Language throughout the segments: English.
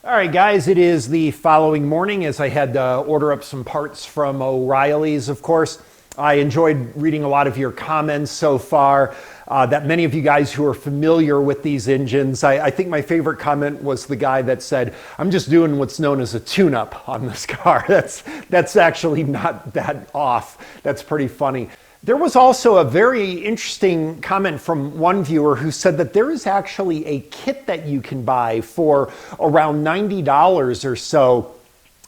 All right, guys, it is the following morning as I had to order up some parts from O'Reilly's, of course. I enjoyed reading a lot of your comments so far, that many of you guys who are familiar with these engines. I think my favorite comment was the guy that said, I'm just doing what's known as a tune-up on this car. That's actually not that off. That's pretty funny. There was also a very interesting comment from one viewer who said that there is actually a kit that you can buy for around $90 or so.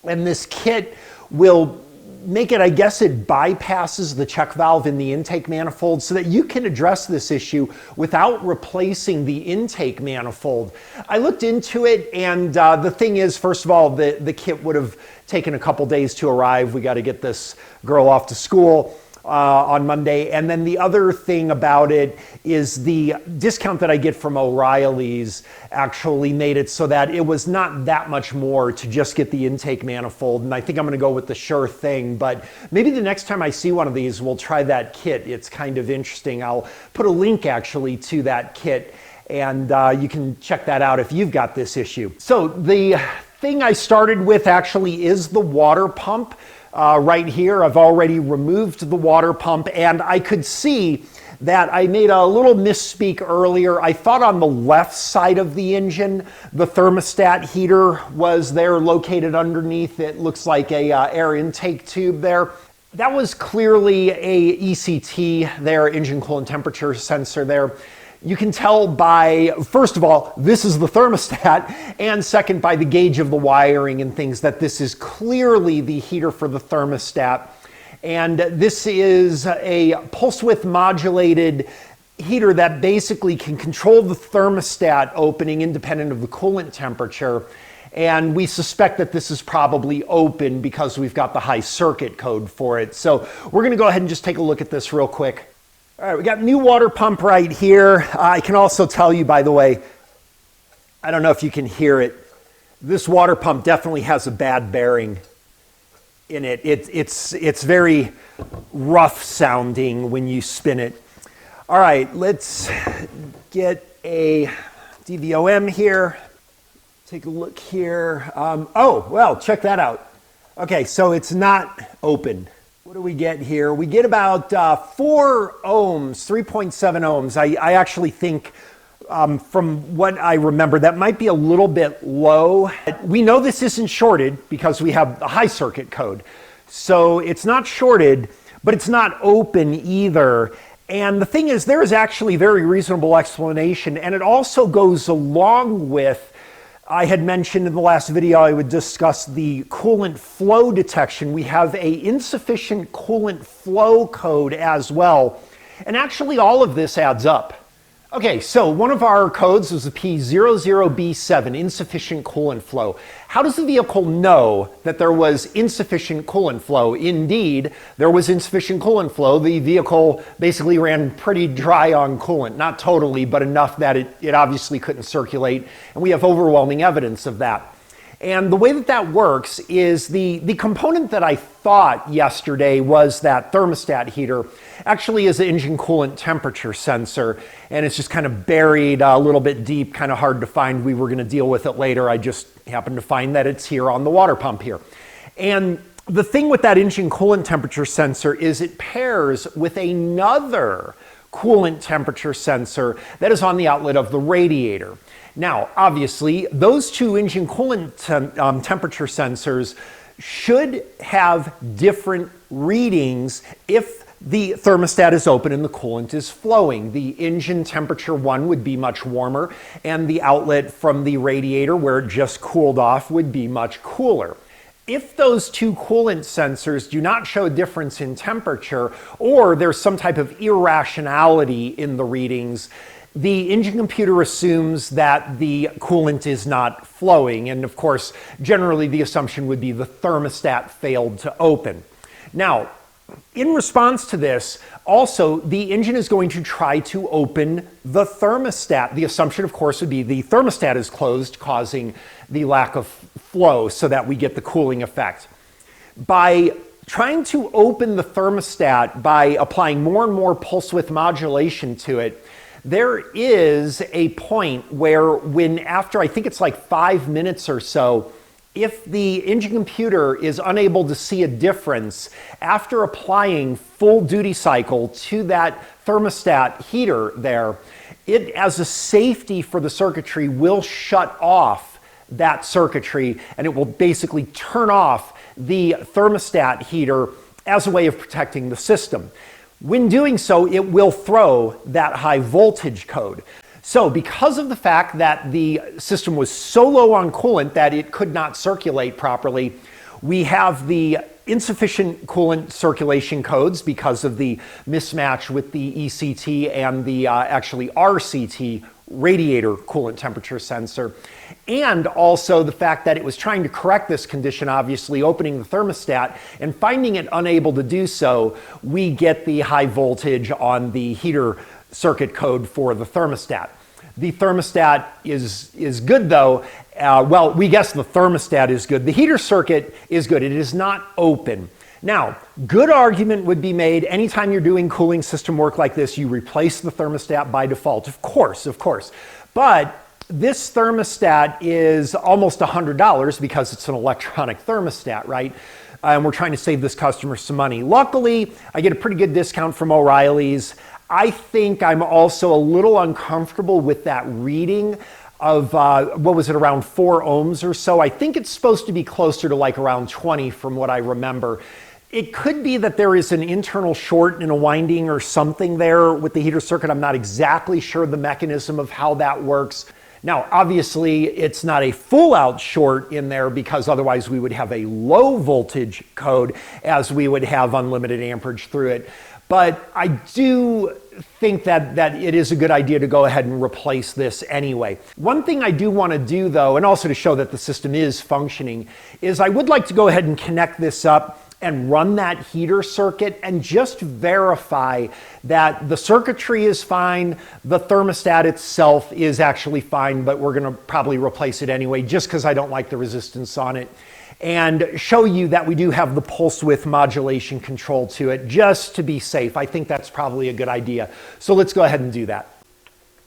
And this kit will make it, I guess it bypasses the check valve in the intake manifold so that you can address this issue without replacing the intake manifold. I looked into it, and the thing is, first of all, the kit would have taken a couple days to arrive. We got to get this girl off to school on Monday. And then the other thing about it is the discount that I get from O'Reilly's actually made it so that it was not that much more to just get the intake manifold. And I think I'm going to go with the sure thing, but maybe the next time I see one of these, we'll try that kit. It's kind of interesting. I'll put a link actually to that kit, and you can check that out if you've got this issue. So the thing I started with actually is the water pump. Right here, I've already removed the water pump, and I could see that I made a little misspeak earlier. I thought on the left side of the engine, the thermostat heater was there located underneath. It looks like a air intake tube there. That was clearly a ECT there, engine coolant temperature sensor there. You can tell by, first of all, this is the thermostat, and second, by the gauge of the wiring and things, that this is clearly the heater for the thermostat. And this is a pulse width modulated heater that basically can control the thermostat opening independent of the coolant temperature. And we suspect that this is probably open because we've got the high circuit code for it. So we're going to go ahead and just take a look at this real quick. All right, we got new water pump right here. I can also tell you, by the way, I don't know if you can hear it. This water pump definitely has a bad bearing in it. It's very rough sounding when you spin it. All right, let's get a DVOM here. Take a look here. Oh, well, check that out. Okay, so it's not open. What do we get here? We get about 4 ohms, 3.7 ohms. I actually think from what I remember, that might be a little bit low. We know this isn't shorted because we have a high circuit code. So it's not shorted, but it's not open either. And the thing is, there is actually a very reasonable explanation, and it also goes along with, I had mentioned in the last video I would discuss the coolant flow detection. We have a insufficient coolant flow code as well. And actually all of this adds up. Okay, so one of our codes was the P00B7, insufficient coolant flow. How does the vehicle know that there was insufficient coolant flow? Indeed, there was insufficient coolant flow. The vehicle basically ran pretty dry on coolant. Not totally, but enough that it obviously couldn't circulate. And we have overwhelming evidence of that. And the way that that works is the component that I thought yesterday was that thermostat heater actually is an engine coolant temperature sensor, and it's just kind of buried a little bit deep, kind of hard to find. We were going to deal with it later. I just happened to find that it's here on the water pump here. And the thing with that engine coolant temperature sensor is it pairs with another coolant temperature sensor that is on the outlet of the radiator. Now, obviously, those two engine coolant temperature sensors should have different readings if the thermostat is open and the coolant is flowing. The engine temperature one would be much warmer, and the outlet from the radiator where it just cooled off would be much cooler. If those two coolant sensors do not show a difference in temperature, or there's some type of irrationality in the readings, the engine computer assumes that the coolant is not flowing. And of course, generally the assumption would be the thermostat failed to open. Now, in response to this, also, the engine is going to try to open the thermostat. The assumption, of course, would be the thermostat is closed, causing the lack of flow so that we get the cooling effect. By trying to open the thermostat by applying more and more pulse width modulation to it, there is a point where when after, I think it's like 5 minutes or so, if the engine computer is unable to see a difference after applying full duty cycle to that thermostat heater there, it, as a safety for the circuitry, will shut off that circuitry, and it will basically turn off the thermostat heater as a way of protecting the system. When doing so, it will throw that high voltage code. So because of the fact that the system was so low on coolant that it could not circulate properly, we have the insufficient coolant circulation codes because of the mismatch with the ECT and the actually RCT, radiator coolant temperature sensor, and also the fact that it was trying to correct this condition, obviously opening the thermostat and finding it unable to do so. We get the high voltage on the heater circuit code for the thermostat. The thermostat is good though. Well, we guess the thermostat is good. The heater circuit is good. It is not open. Now, good argument would be made anytime you're doing cooling system work like this, you replace the thermostat by default. Of course. But this thermostat is almost $100 because it's an electronic thermostat, right? And we're trying to save this customer some money. Luckily, I get a pretty good discount from O'Reilly's. I think I'm also a little uncomfortable with that reading of, what was it, around 4 ohms or so. I think it's supposed to be closer to like around 20 from what I remember. It could be that there is an internal short in a winding or something there with the heater circuit. I'm not exactly sure the mechanism of how that works. Now, obviously, it's not a full-out short in there because otherwise we would have a low voltage code as we would have unlimited amperage through it. But I do think that it is a good idea to go ahead and replace this anyway. One thing I do want to do though, and also to show that the system is functioning, is I would like to go ahead and connect this up and run that heater circuit and just verify that the circuitry is fine, the thermostat itself is actually fine, but we're going to probably replace it anyway just because I don't like the resistance on it, and show you that we do have the pulse width modulation control to it just to be safe. I think that's probably a good idea. So let's go ahead and do that.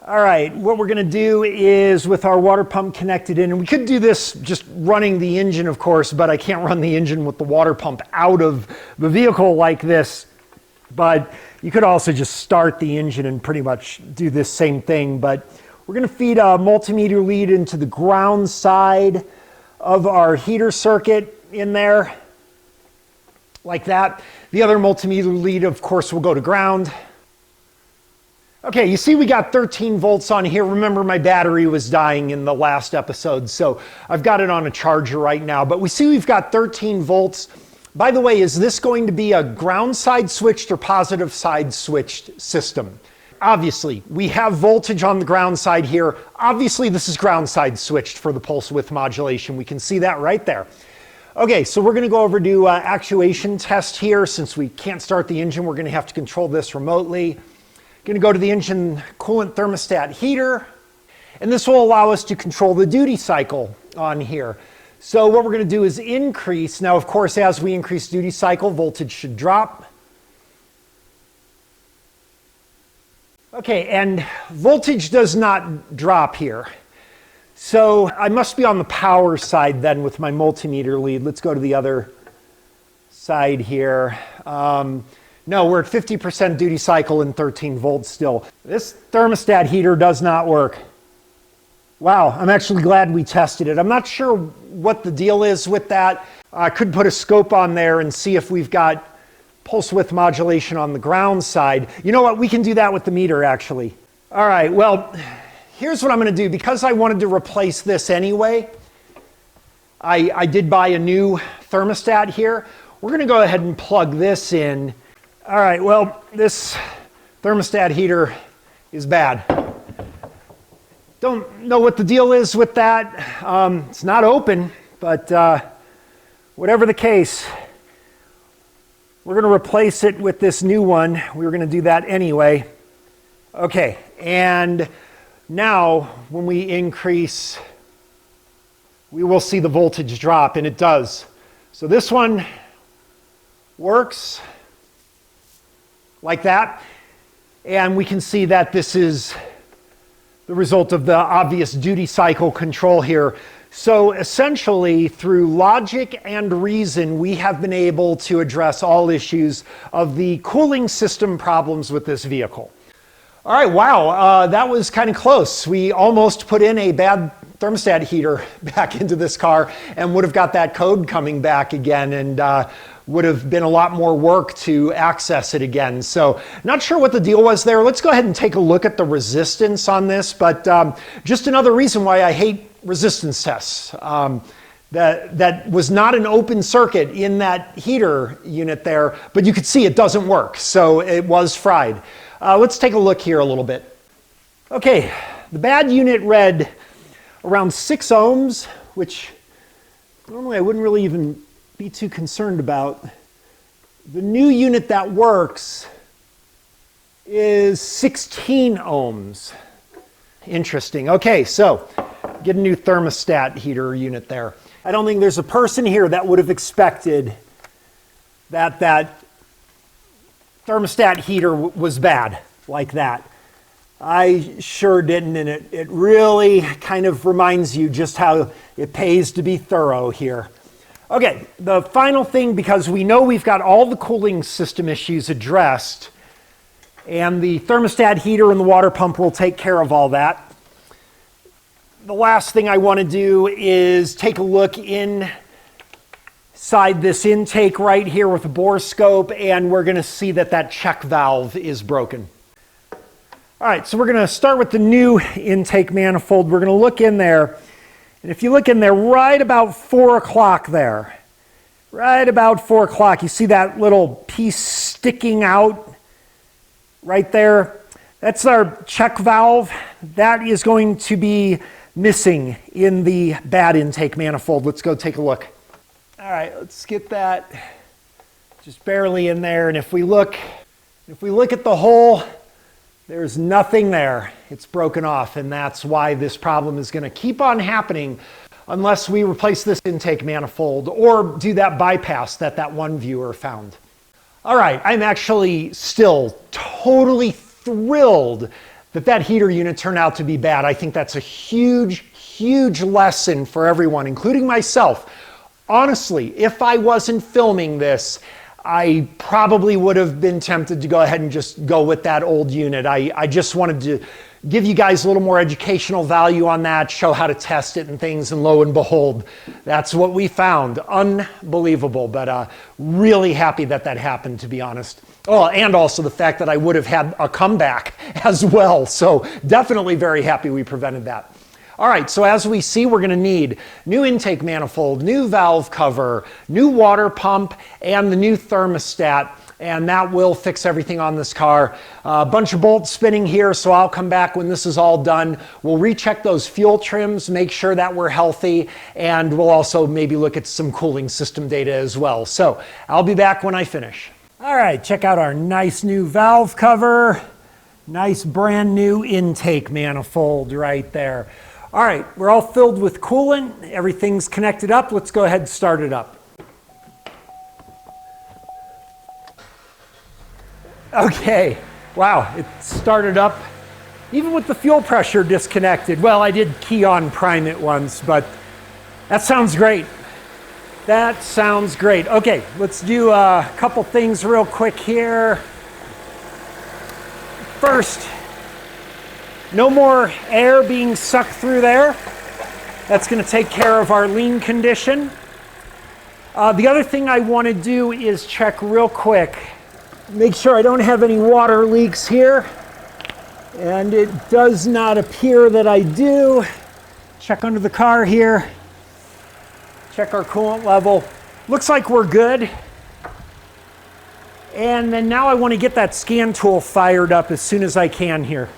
All right, what we're going to do is with our water pump connected in, and we could do this just running the engine, of course, but I can't run the engine with the water pump out of the vehicle like this. But you could also just start the engine and pretty much do this same thing. But we're going to feed a multimeter lead into the ground side of our heater circuit in there, like that. The other multimeter lead, of course, will go to ground. Okay, you see we got 13 volts on here. Remember, my battery was dying in the last episode, so I've got it on a charger right now. But we see we've got 13 volts. By the way, is this going to be a ground side switched or positive side switched system? Obviously, we have voltage on the ground side here. Obviously, this is ground side switched for the pulse width modulation. We can see that right there. Okay, so we're going to go over to actuation test here. Since we can't start the engine, we're going to have to control this remotely. Going to go to the engine coolant thermostat heater, and this will allow us to control the duty cycle on here. So what we're going to do is increase. Now, of course, as we increase duty cycle, voltage should drop. Okay, and voltage does not drop here. So I must be on the power side then with my multimeter lead. Let's go to the other side here. No, we're at 50% duty cycle and 13 volts still. This thermostat heater does not work. Wow, I'm actually glad we tested it. I'm not sure what the deal is with that. I could put a scope on there and see if we've got pulse width modulation on the ground side. You know what, we can do that with the meter actually. All right, well, here's what I'm gonna do. Because I wanted to replace this anyway, I did buy a new thermostat here. We're gonna go ahead and plug this in. All right, well, this thermostat heater is bad. Don't know what the deal is with that. It's not open, but whatever the case, we're going to replace it with this new one. We were going to do that anyway. Okay, and now when we increase, we will see the voltage drop, and it does. So this one works like that, and we can see that this is the result of the obvious duty cycle control here. So essentially, through logic and reason, we have been able to address all issues of the cooling system problems with this vehicle. All right, wow, that was kind of close. We almost put in a bad thermostat heater back into this car and would have got that code coming back again, and would have been a lot more work to access it again. So not sure what the deal was there. Let's go ahead and take a look at the resistance on this, but just another reason why I hate resistance tests. That was not an open circuit in that heater unit there, but you could see it doesn't work, so it was fried. Let's take a look here a little bit. Okay, the bad unit read around 6 ohms, which normally I wouldn't really even be too concerned about. The new unit that works is 16 ohms. Interesting. Okay, so get a new thermostat heater unit there. I don't think there's a person here that would have expected that that thermostat heater was bad like that. I sure didn't, and it really kind of reminds you just how it pays to be thorough here. Okay, the final thing, because we know we've got all the cooling system issues addressed, and the thermostat heater and the water pump will take care of all that. The last thing I want to do is take a look inside this intake right here with a bore scope, and we're going to see that that check valve is broken. All right, so we're going to start with the new intake manifold. We're going to look in there, and if you look in there right about 4 o'clock there, right about 4 o'clock, you see that little piece sticking out right there? That's our check valve. That is going to be missing in the bad intake manifold. Let's go take a look. All right, let's get that just barely in there, and if we look at the hole, there's nothing there. It's broken off, and that's why this problem is going to keep on happening unless we replace this intake manifold or do that bypass that one viewer found. All right, I'm actually still totally thrilled that heater unit turned out to be bad. I think that's a huge, huge lesson for everyone, including myself. Honestly, if I wasn't filming this, I probably would have been tempted to go ahead and just go with that old unit. I just wanted to give you guys a little more educational value on that, show how to test it and things, and lo and behold, that's what we found. Unbelievable, but really happy that happened, to be honest. Oh, and also the fact that I would have had a comeback as well, so definitely very happy we prevented that. All right, so as we see, we're going to need new intake manifold, new valve cover, new water pump, and the new thermostat, and that will fix everything on this car. A bunch of bolts spinning here, so I'll come back when this is all done. We'll recheck those fuel trims, make sure that we're healthy, and we'll also maybe look at some cooling system data as well. So I'll be back when I finish. All right, check out our nice new valve cover, nice brand new intake manifold right there. All right, we're all filled with coolant. Everything's connected up. Let's go ahead and start it up. Okay, wow, it started up even with the fuel pressure disconnected. Well, I did key on prime it once, but that sounds great. That sounds great. Okay, let's do a couple things real quick here. First, no more air being sucked through there. That's going to take care of our lean condition. The other thing I want to do is check real quick. Make sure I don't have any water leaks here. And it does not appear that I do. Check under the car here. Check our coolant level. Looks like we're good. And then now I want to get that scan tool fired up as soon as I can here.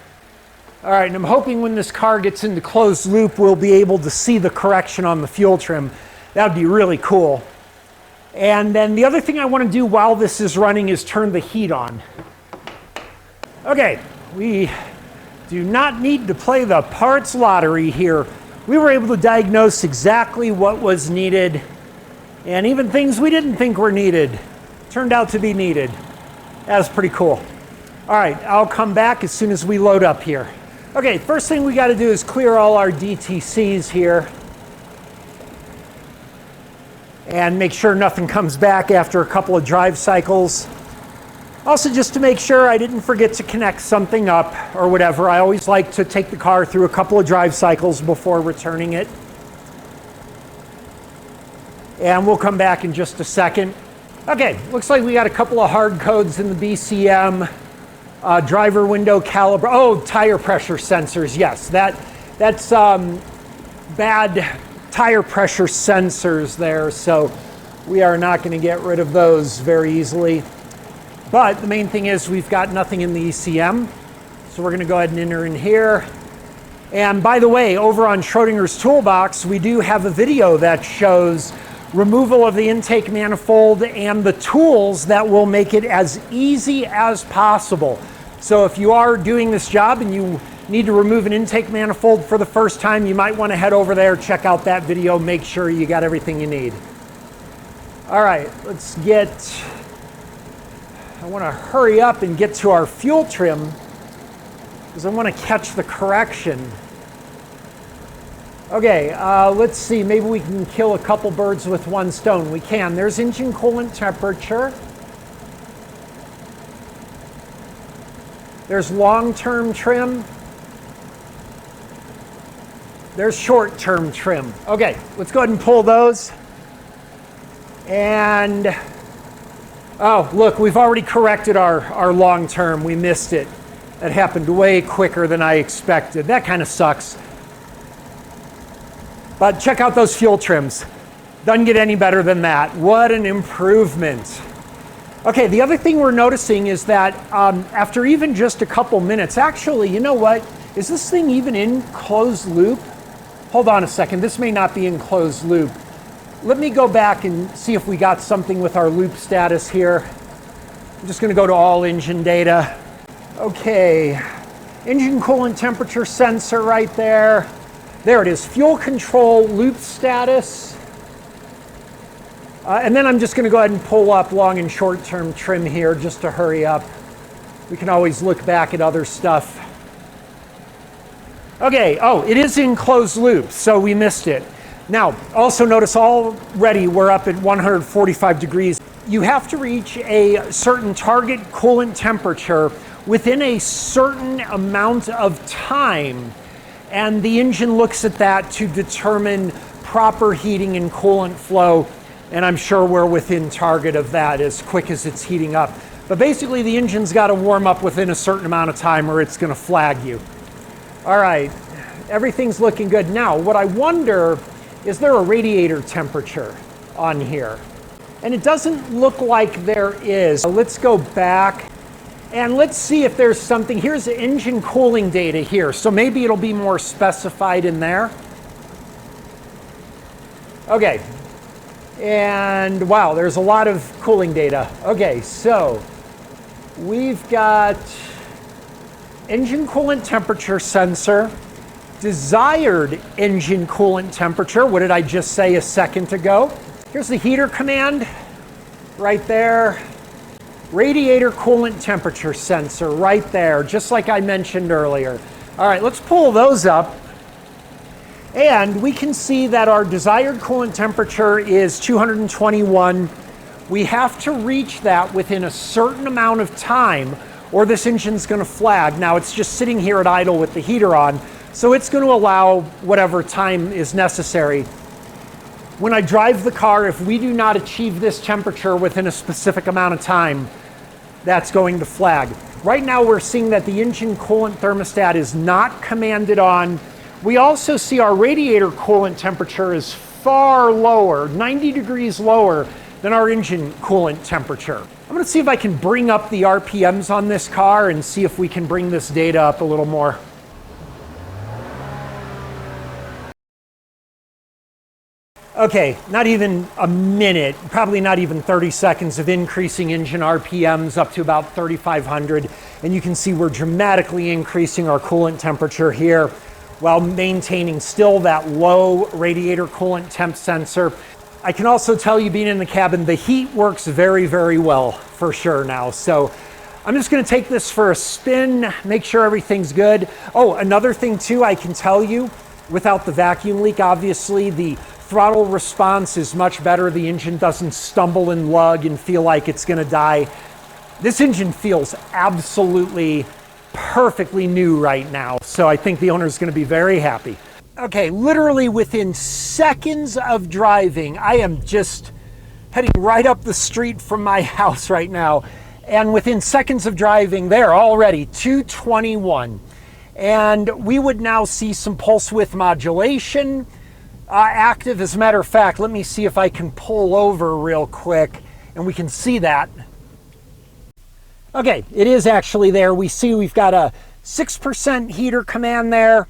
All right, and I'm hoping when this car gets into closed loop, we'll be able to see the correction on the fuel trim. That would be really cool. And then the other thing I want to do while this is running is turn the heat on. Okay, we do not need to play the parts lottery here. We were able to diagnose exactly what was needed, and even things we didn't think were needed turned out to be needed. That was pretty cool. All right, I'll come back as soon as we load up here. Okay, first thing we got to do is clear all our DTCs here and make sure nothing comes back after a couple of drive cycles. Also, just to make sure I didn't forget to connect something up or whatever, I always like to take the car through a couple of drive cycles before returning it. And we'll come back in just a second. Okay, looks like we got a couple of hard codes in the BCM. Driver window caliber, oh, tire pressure sensors, yes. That's bad tire pressure sensors there, so we are not going to get rid of those very easily. But the main thing is we've got nothing in the ECM, so we're going to go ahead and enter in here. And by the way, over on Schrodinger's Toolbox, we do have a video that shows removal of the intake manifold and the tools that will make it as easy as possible. So if you are doing this job and you need to remove an intake manifold for the first time, you might want to head over there, check out that video, make sure you got everything you need. All right, let's get, I want to hurry up and get to our fuel trim because I want to catch the correction. Okay, let's see, maybe we can kill a couple birds with one stone. We can. There's engine coolant temperature. There's long-term trim. There's short-term trim. Okay, let's go ahead and pull those. And, oh, look, we've already corrected our long-term. We missed it. That happened way quicker than I expected. That kind of sucks. But check out those fuel trims. Doesn't get any better than that. What an improvement. Okay, the other thing we're noticing is that after even just a couple minutes, actually, you know what? Is this thing even in closed loop? Hold on a second, this may not be in closed loop. Let me go back and see if we got something with our loop status here. I'm just gonna go to all engine data. Okay, engine coolant temperature sensor right there. There it is, fuel control loop status. And then I'm just going to go ahead and pull up long and short term trim here just to hurry up. We can always look back at other stuff. Okay, oh, it is in closed loop, so we missed it. Now, also notice already we're up at 145 degrees. You have to reach a certain target coolant temperature within a certain amount of time. And the engine looks at that to determine proper heating and coolant flow. And I'm sure we're within target of that as quick as it's heating up. But basically the engine's got to warm up within a certain amount of time or it's going to flag you. All right, everything's looking good. Now, what I wonder, is there a radiator temperature on here? And it doesn't look like there is. Let's go back. And let's see if there's something. Here's the engine cooling data here. So maybe it'll be more specified in there. Okay. And wow, there's a lot of cooling data. Okay, so we've got engine coolant temperature sensor, desired engine coolant temperature. What did I just say a second ago? Here's the heater command right there. Radiator coolant temperature sensor right there, just like I mentioned earlier. All right, let's pull those up. And we can see that our desired coolant temperature is 221. We have to reach that within a certain amount of time or this engine's going to flag. Now it's just sitting here at idle with the heater on, so it's going to allow whatever time is necessary. When I drive the car, if we do not achieve this temperature within a specific amount of time, that's going to flag. Right now we're seeing that the engine coolant thermostat is not commanded on. We also see our radiator coolant temperature is far lower, 90 degrees lower than our engine coolant temperature. I'm going to see if I can bring up the RPMs on this car and see if we can bring this data up a little more. Okay, not even a minute, probably not even 30 seconds of increasing engine RPMs up to about 3,500. And you can see we're dramatically increasing our coolant temperature here while maintaining still that low radiator coolant temp sensor. I can also tell you, being in the cabin, the heat works very, very well for sure now. So I'm just going to take this for a spin, make sure everything's good. Oh, another thing too, I can tell you, without the vacuum leak, obviously the throttle response is much better. The engine doesn't stumble and lug and feel like it's going to die. This engine feels absolutely perfectly new right now, so I think the owner is going to be very happy. Okay, literally within seconds of driving, I am just heading right up the street from my house right now, and within seconds of driving, there already 221. And we would now see some pulse width modulation active. As a matter of fact, let me see if I can pull over real quick and we can see that. Okay, it is actually there. We see we've got a 6% heater command there.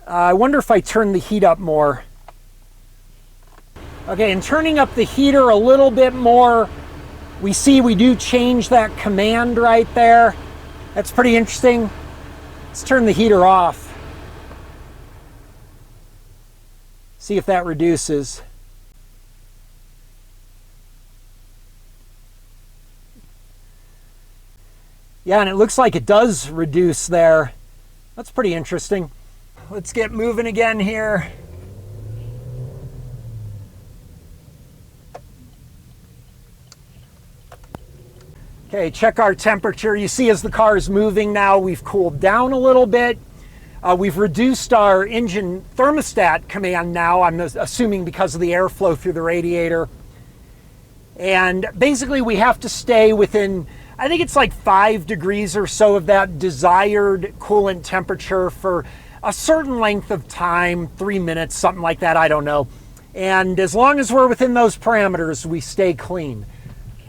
I wonder if I turn the heat up more. Okay, and turning up the heater a little bit more, we see we do change that command right there. That's pretty interesting. Let's turn the heater off. See if that reduces. Yeah, and it looks like it does reduce there. That's pretty interesting. Let's get moving again here. Okay, check our temperature. You see as the car is moving now, we've cooled down a little bit. We've reduced our engine thermostat command now, I'm assuming because of the airflow through the radiator. And basically we have to stay within, I think it's like 5 degrees or so of that desired coolant temperature for a certain length of time, 3 minutes, something like that, I don't know. And as long as we're within those parameters, we stay clean.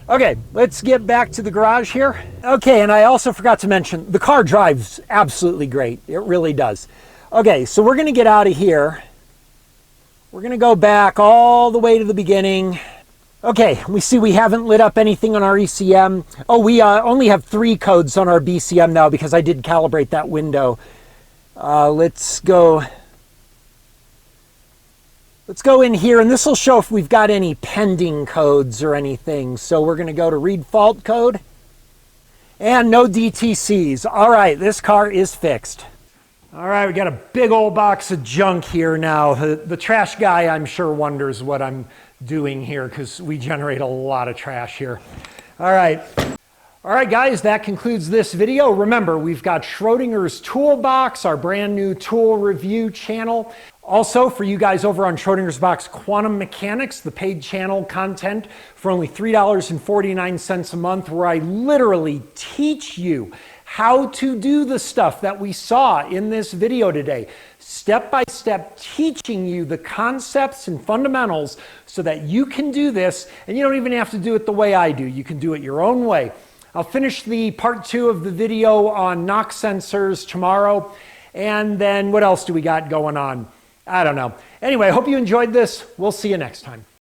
Okay, let's get back to the garage here. Okay, and I also forgot to mention, the car drives absolutely great. It really does. Okay, so we're gonna get out of here. We're gonna go back all the way to the beginning. Okay, we see we haven't lit up anything on our ECM. Oh, we only have 3 codes on our BCM now because I did calibrate that window. Let's go in here, and this will show if we've got any pending codes or anything. So we're going to go to read fault code, and no DTCs. All right, this car is fixed. All right, we got a big old box of junk here now. The trash guy, I'm sure, wonders what I'm doing here because we generate a lot of trash here. All right. All right, guys, that concludes this video. Remember, we've got Schrodinger's Toolbox, our brand new tool review channel. Also, for you guys over on Schrodinger's Box Quantum Mechanics, the paid channel content for only $3.49 a month, where I literally teach you how to do the stuff that we saw in this video today. Step by step, teaching you the concepts and fundamentals so that you can do this, and you don't even have to do it the way I do. You can do it your own way. I'll finish the part 2 of the video on knock sensors tomorrow. And then what else do we got going on? I don't know. Anyway, I hope you enjoyed this. We'll see you next time.